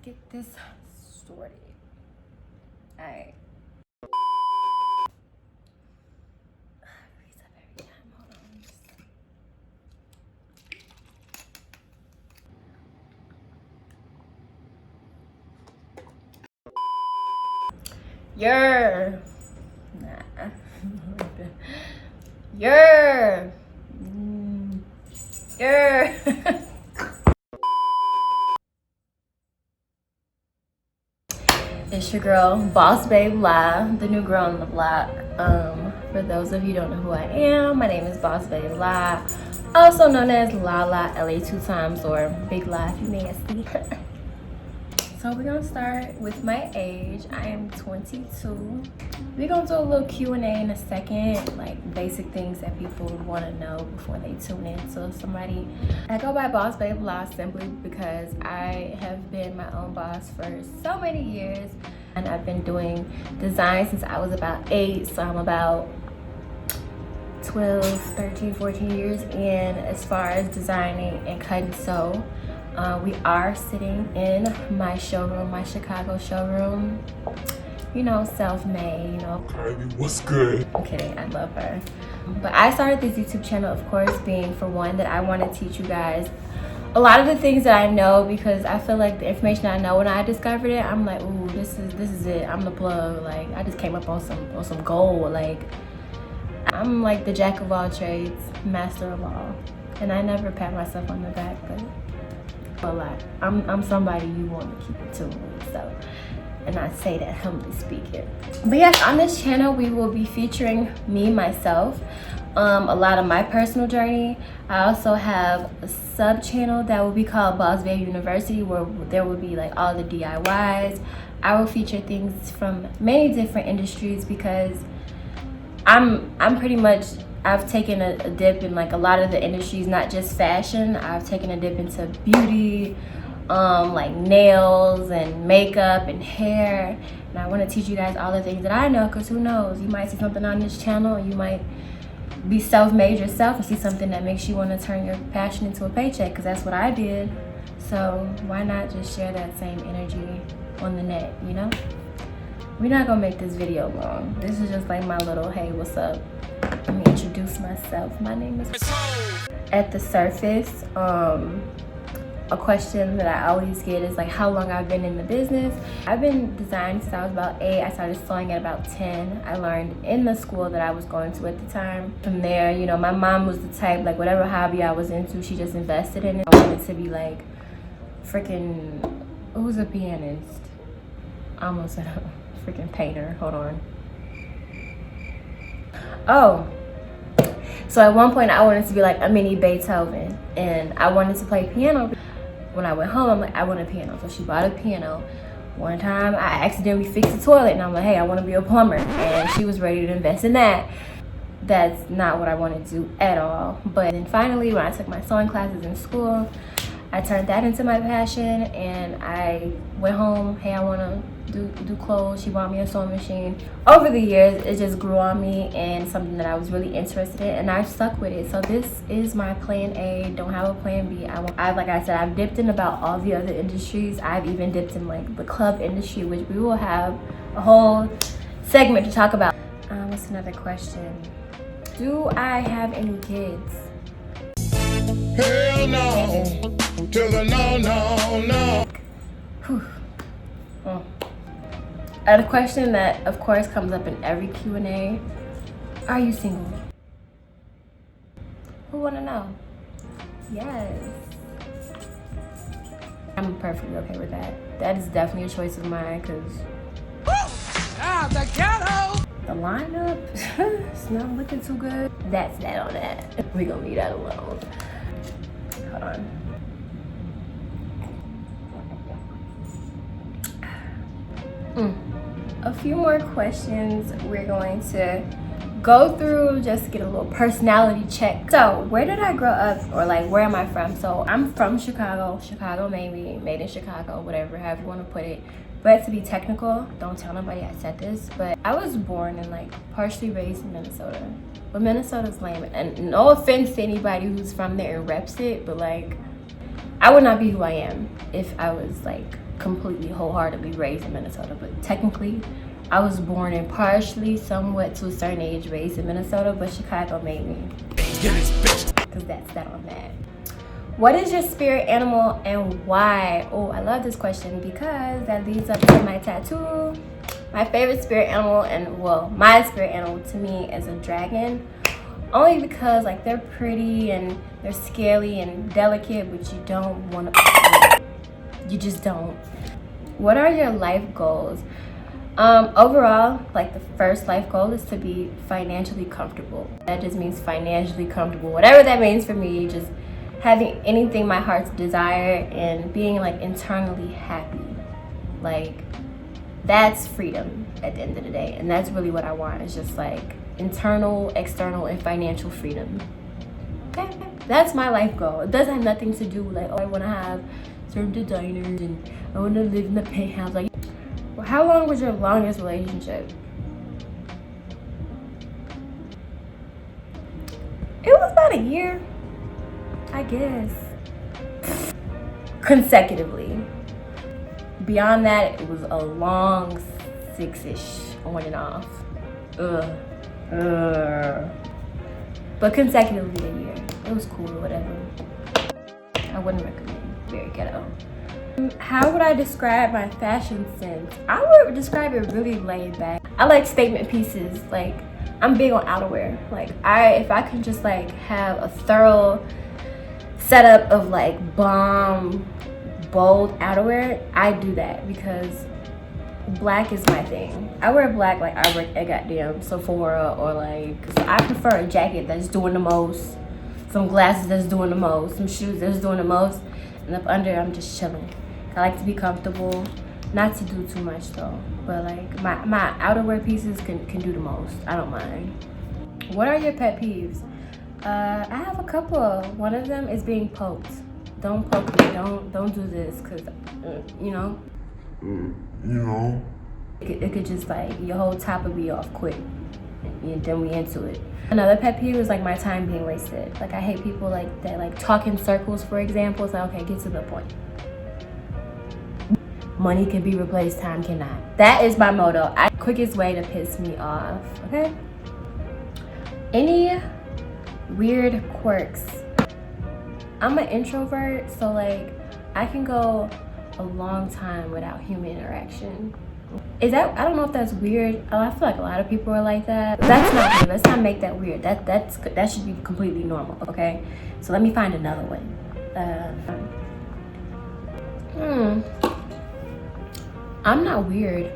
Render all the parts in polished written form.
get this sorted. All right. Freeze up every time. Hold on. Nah. It's your girl, BossBabe Live, the new girl on the block. For those of you who don't know who I am, my name is BossBabe Live, also known as Lala, LA 2 times, or Big Live if you nasty. So we're gonna start with my age. I am 22. We're gonna do a little Q&A in a second, like basic things that people want to know before they tune in to somebody. I go by BossBabe Live simply because I have been my own boss for so many years, and I've been doing design since I was about 8, so I'm about 12, 13, 14 years in as far as designing and cutting sew. We are sitting in my showroom, my Chicago showroom. You know, self-made, you know. Kylie, what's good? I'm kidding, I love her. But I started this YouTube channel, of course, being for one that I want to teach you guys a lot of the things that I know, because I feel like the information I know when I discovered it, I'm like, ooh, this is it. I'm the plug. Like, I just came up on some gold. Like, I'm like the jack of all trades, master of all. And I never pat myself on the back, but a lot. I'm somebody you want to keep it tuned with, so, and I say that humbly speaking. But yes, on this channel we will be featuring me, myself, a lot of my personal journey. I also have a sub channel that will be called BossBabe University, where there will be like all the DIYs. I will feature things from many different industries, because I'm pretty much, I've taken a dip in like a lot of the industries, not just fashion. I've taken a dip into beauty, like nails and makeup and hair. And I want to teach you guys all the things that I know, because who knows, you might see something on this channel and you might be self-made yourself and see something that makes you want to turn your passion into a paycheck, because that's what I did. So why not just share that same energy on the net, you know? We're not gonna make this video long. This is just like my little, hey, what's up? Let me introduce myself. My name is... At the surface, a question that I always get is like how long I've been in the business. I've been designing since I was about 8. I started sewing at about 10. I learned in the school that I was going to at the time. From there, you know, my mom was the type, like whatever hobby I was into, she just invested in it. I wanted to be like freaking, who's a pianist? I almost said a freaking painter. Hold on. Oh, so at one point I wanted to be like a mini Beethoven, and I wanted to play piano. When I went home, I'm like, I want a piano. So she bought a piano. One time I accidentally fixed the toilet, and I'm like, hey, I want to be a plumber, and she was ready to invest in that. That's not what I wanted to do at all. But then finally, when I took my sewing classes in school, I turned that into my passion, and I went home, hey, I want to do clothes. She bought me a sewing machine. Over the years, it just grew on me, and something that I was really interested in, and I've stuck with it. So this is my plan A. Don't have a plan B. Like I said, I've dipped in about all the other industries. I've even dipped in like the club industry, which we will have a whole segment to talk about. What's another question? Do I have any kids? Hell no. To the no. Whew. Oh. A question that of course comes up in every Q&A: are you single? Who wanna know? Yes. I'm perfectly okay with that. That is definitely a choice of mine, because the ghetto! the lineup, it's not looking too good. That's that on that. We gonna leave that alone. Hold on. A few more questions we're going to go through just to get a little personality check. So where did I grow up, or like where am I from? So I'm from Chicago maybe, made in Chicago, whatever, however you want to put it. But to be technical, don't tell nobody I said this, but I was born and like partially raised in Minnesota. But Minnesota's lame, and no offense to anybody who's from there and reps it, but like I would not be who I am if I was like completely wholeheartedly raised in Minnesota, but technically I was born and partially somewhat to a certain age raised in Minnesota, but Chicago made me, because that's that on that. What is your spirit animal and why? Oh, I love this question because that leads up to my tattoo. My favorite spirit animal, and well, my spirit animal to me is a dragon. Only because like they're pretty and they're scaly and delicate, but you don't want to, you just don't. What are your life goals? Overall, like the first life goal is to be financially comfortable. That just means financially comfortable, whatever that means for me, just having anything my heart's desire and being like internally happy. Like that's freedom at the end of the day, and that's really what I want. It's just like internal, external, and financial freedom. Okay, that's my life goal. It doesn't have nothing to do with like, oh, I want to have certain designers and I want to live in the penthouse. Like, well, how long was your longest relationship? It was about a year, I guess, consecutively. Beyond that, it was a long 6-ish on and off. But consecutively a year. It was cool or whatever. I wouldn't recommend. Very ghetto. How would I describe my fashion sense? I would describe it really laid back. I like statement pieces. Like, I'm big on outerwear. Like, if I can just like have a thorough setup of like bomb, bold outerwear, I do that because black is my thing. I wear black like I work at goddamn Sephora, or like, I prefer a jacket that's doing the most, some glasses that's doing the most, some shoes that's doing the most, and up under I'm just chilling. I like to be comfortable, not to do too much though, but like my outerwear pieces can do the most. I don't mind. What are your pet peeves? I have a couple. One of them is being poked. Don't poke me. Don't do this, cause you know. It could just like your whole top would be off quick, and then we into it. Another pet peeve is like my time being wasted. Like I hate people like that like talk in circles. For example, it's like, okay, get to the point. Money can be replaced, time cannot. That is my motto. Quickest way to piss me off. Okay. Any weird quirks? I'm an introvert, so like I can go a long time without human interaction. I don't know if that's weird. I feel like a lot of people are like that. That's not weird. Let's not make that weird. That should be completely normal, okay? So let me find another one. I'm not weird.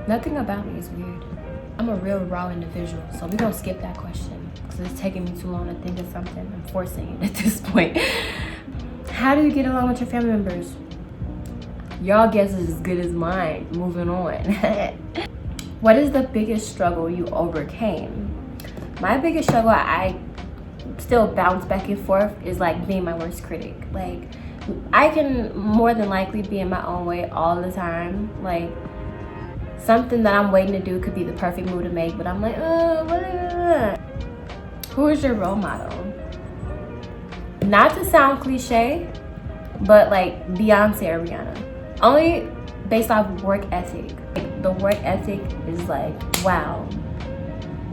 Nothing about me is weird. I'm a real raw individual, so we're gonna skip that question because it's taking me too long to think of something. I'm forcing it at this point. How do you get along with your family members? Y'all guess is as good as mine. Moving on. What is the biggest struggle you overcame? My biggest struggle, I still bounce back and forth, is like being my worst critic. Like I can more than likely be in my own way all the time. Like something that I'm waiting to do could be the perfect move to make, but I'm like, who is your role model? Not to sound cliche, but like Beyonce or Rihanna. Only based off work ethic. Like, the work ethic is like, wow.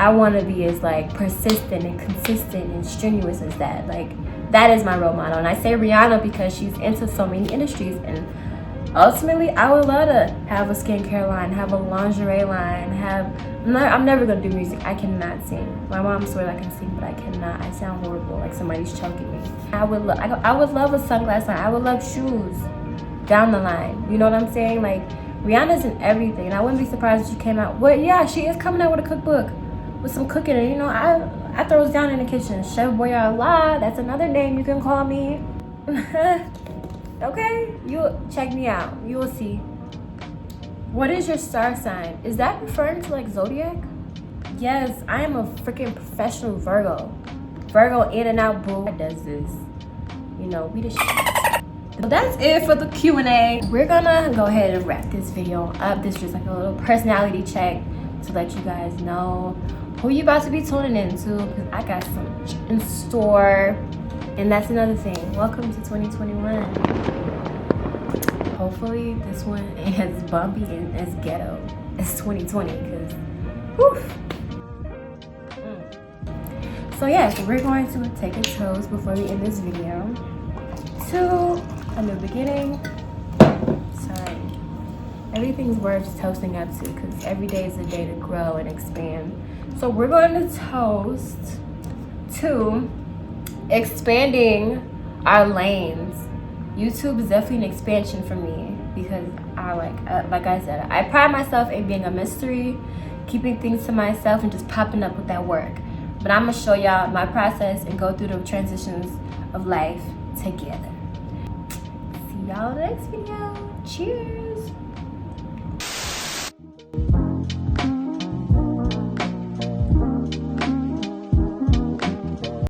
I want to be as like persistent and consistent and strenuous as that. Like that is my role model. And I say Rihanna because she's into so many industries, and ultimately I would love to have a skincare line, have a lingerie line, I'm never gonna do music. I cannot sing. My mom swears I can sing, but I cannot. I sound horrible, like somebody's choking me. I would love a sunglass line. I would love shoes down the line. You know what I'm saying? Like Rihanna's in everything, and I wouldn't be surprised if she came out. Well, yeah, she is coming out with a cookbook with some cooking, and you know, I throws down in the kitchen. Chef Boyardee, that's another name you can call me. Okay, you check me out. You will see. What is your star sign? Is that referring to like zodiac? Yes, I am a freaking professional Virgo. Virgo in and out boo does this. You know, we the shit. That's it for the Q&A. We're gonna go ahead and wrap this video up. This is just like a little personality check to let you guys know who you about to be tuning into, because I got some in store. And that's another thing. Welcome to 2021. hopefully this one ain't as bumpy and as ghetto as 2020, because whew. So yes, we're going to take a toast before we end this video to a new beginning. Sorry, everything's worth toasting up to, because every day is a day to grow and expand. So we're going to toast to expanding our lanes. YouTube is definitely an expansion for me, because I like I said, I pride myself in being a mystery, keeping things to myself and just popping up with that work. But I'm gonna show y'all my process and go through the transitions of life together. See y'all in the next video. Cheers.